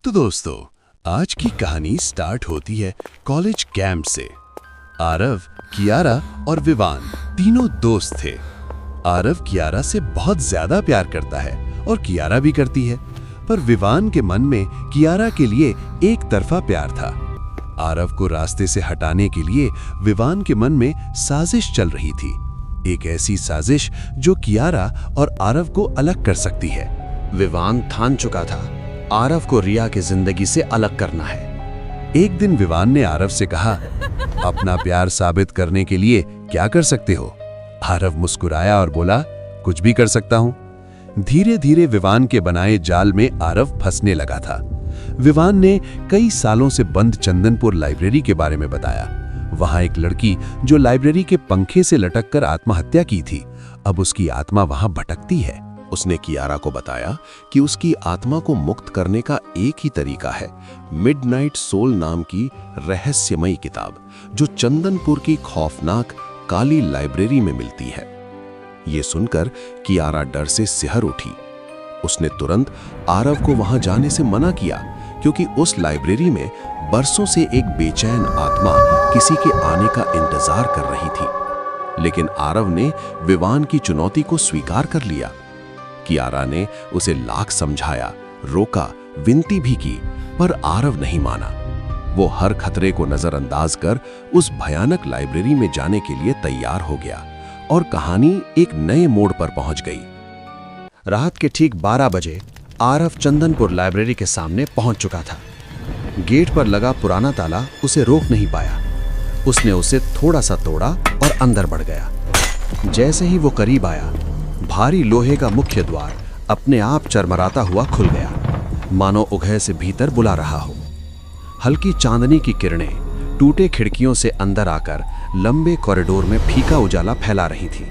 तो दोस्तों, आज की कहानी स्टार्ट होती है कॉलेज कैंप से। आरव, कियारा और विवान तीनों दोस्त थे। आरव कियारा से बहुत ज्यादा प्यार करता है और कियारा भी करती है, पर विवान के मन में कियारा के लिए एक तरफा प्यार था। आरव को रास्ते से हटाने के लिए विवान के मन में साजिश चल रही थी, एक ऐसी साजिश जो कियारा और आरव को अलग कर सकती है। विवान ठान चुका था, आरव को रिया की जिंदगी से अलग करना है। एक दिन विवान ने आरव से कहा, अपना प्यार साबित करने के लिए क्या कर सकते हो? आरव मुस्कुराया और बोला, कुछ भी कर सकता हूं। धीरे धीरे विवान के बनाए जाल में आरव फंसने लगा था। विवान ने कई सालों से बंद चंदनपुर लाइब्रेरी के बारे में बताया। वहां एक लड़की जो लाइब्रेरी के पंखे से लटककर आत्महत्या की थी, अब उसकी आत्मा वहां भटकती है। उसने कियारा को बताया कि उसकी आत्मा को मुक्त करने का एक ही तरीका है, मिडनाइट सोल नाम की रहस्यमयी किताब, जो चंदनपुर की खौफनाक काली लाइब्रेरी में मिलती है। ये सुनकर कियारा डर से सिहर उठी। उसने तुरंत आरव को वहां जाने से मना किया, क्योंकि उस लाइब्रेरी में बरसों से एक बेचैन आत्मा किसी के आने का इंतजार कर रही थी। लेकिन आरव ने विवान की चुनौती को स्वीकार कर लिया। कियारा ने उसे लाख समझाया, रोका, विनती भी की, पर आरव नहीं माना। वो हर खतरे को नजरअंदाज कर उस भयानक लाइब्रेरी में जाने के लिए तैयार हो गया और कहानी एक नए मोड़ पर पहुंच गई। रात के ठीक 12 बजे आरव चंदनपुर लाइब्रेरी के सामने पहुंच चुका था। गेट पर लगा पुराना ताला उसे रोक नहीं पाया। उसने उसे थोड़ा सा तोड़ा और अंदर बढ़ गया। जैसे ही वो करीब आया, भारी लोहे का मुख्य द्वार अपने आप चरमराता हुआ खुल गया, मानो उघे से भीतर बुला रहा हो। हल्की चांदनी की किरणें टूटे खिड़कियों से अंदर आकर लंबे कॉरिडोर में फीका उजाला फैला रही थी।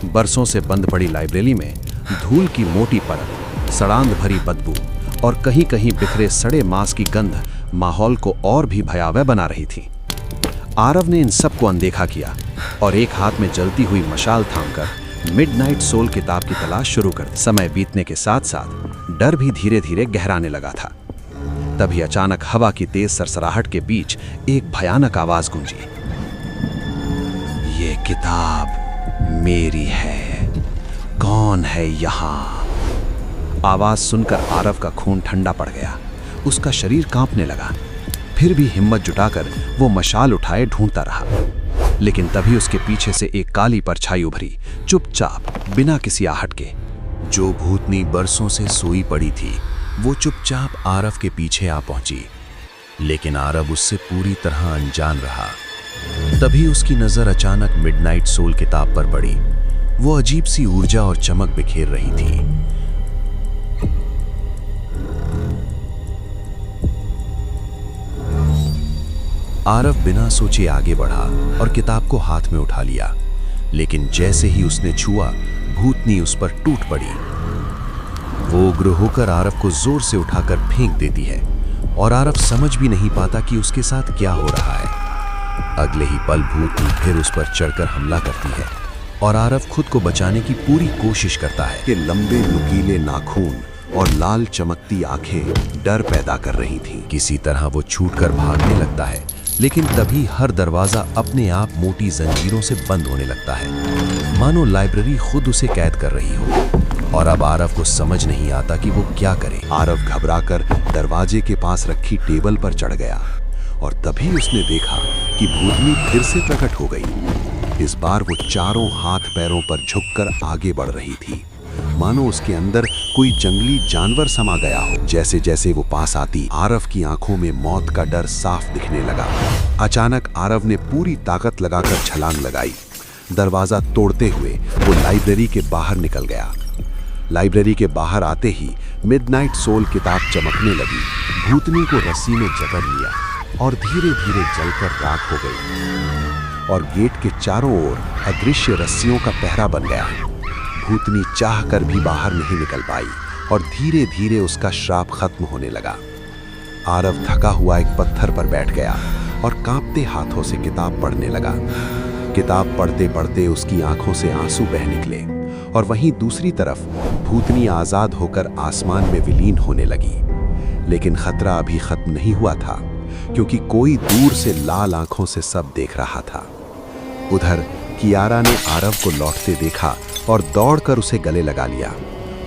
बरसों से बंद पड़ी लाइब्रेरी में धूल की मोटी परत, सड़ांध भरी बदबू और कहीं कहीं बिखरे सड़े मांस की गंध माहौल को और भी भयावह बना रही थी। आरव ने इन सबको अनदेखा किया और एक हाथ में जलती हुई मशाल थामकर मिडनाइट सोल किताब की तलाश शुरू कर दी। समय बीतने के साथ साथ डर भी धीरे धीरे गहराने लगा था। तभी अचानक हवा की तेज सरसराहट के बीच एक भयानक आवाज गूंजी, ये किताब मेरी है, कौन है यहाँ? आवाज सुनकर आरव का खून ठंडा पड़ गया। उसका शरीर कांपने लगा। फिर भी हिम्मत जुटाकर वो मशाल उठाए ढूंढता रहा। लेकिन तभी उसके पीछे से एक काली परछाई उभरी, चुपचाप, बिना किसी आहट के। जो भूतनी बरसों से सोई पड़ी थी, वो चुपचाप आरव के पीछे आ पहुंची। लेकिन आरव उससे पूरी तरह अनजान रहा। तभी उसकी नजर अचानक मिडनाइट सोल किताब पर पड़ी। वो अजीब सी ऊर्जा और चमक बिखेर रही थी। आरव बिना सोचे आगे बढ़ा और किताब को हाथ में उठा लिया। लेकिन जैसे ही उसने छुआ, भूतनी उस पर टूट पड़ी। वो उग्र होकर आरव को जोर से उठाकर फेंक देती है और आरव समझ भी नहीं पाता कि उसके साथ क्या हो रहा है। अगले ही पल भूतनी फिर उस पर चढ़कर हमला करती है और आरव खुद को बचाने की पूरी कोशिश करता है कि लंबे नुकीले नाखून और लाल चमकती आंखें डर पैदा कर रही थीं। किसी तरह वो छूटकर भागने लगता है, लेकिन तभी हर दरवाजा अपने आप मोटी जंजीरों से बंद होने लगता है, मानो लाइब्रेरी खुद उसे कैद कर रही हो। और अब आरव को समझ नहीं आता कि वो क्या करे। आरव घबराकर दरवाजे के पास रखी टेबल पर चढ़ गया और तभी उसने देखा कि भूतनी फिर से प्रकट हो गई। इस बार वो चारों हाथ पैरों पर झुककर आगे बढ़ रही थी, मानो उसके अंदर कोई जंगली जानवर समा गया हो। जैसे जैसे वो पास आती, आरव की आंखों में मौत का डर साफ दिखने लगा। अचानक आरव ने पूरी ताकत लगाकर छलांग लगाई। दरवाजा तोड़ते हुए वो लाइब्रेरी के बाहर निकल गया। लाइब्रेरी के बाहर आते ही मिडनाइट सोल किताब चमकने लगी। भूतनी को रस्सी में जकड़ लिया और धीरे धीरे जलकर राख हो गई और गेट के चारों ओर अदृश्य रस्सियों का पहरा बन गया। भूतनी चाहकर भी बाहर नहीं निकल पाई और धीरे धीरे उसका श्राप खत्म होने लगा। आरव थका हुआ एक पत्थर पर बैठ गया और कांपते हाथों से किताब पढ़ने लगा। किताब पढ़ते पढ़ते उसकी आंखों से आंसू बह निकले और वहीं दूसरी तरफ भूतनी आजाद होकर आसमान में विलीन होने लगी। लेकिन खतरा अभी खत्म नहीं हुआ था, क्योंकि कोई दूर से लाल आंखों से सब देख रहा था। उधर कियारा ने आरव को लौटते देखा और दौड़कर उसे गले लगा लिया,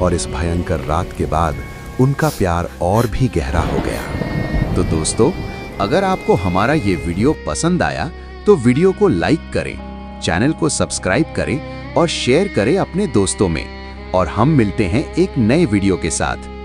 और इस भयंकर रात के बाद उनका प्यार और भी गहरा हो गया। तो दोस्तों, अगर आपको हमारा ये वीडियो पसंद आया तो वीडियो को लाइक करें, चैनल को सब्सक्राइब करें और शेयर करें अपने दोस्तों में। और हम मिलते हैं एक नए वीडियो के साथ।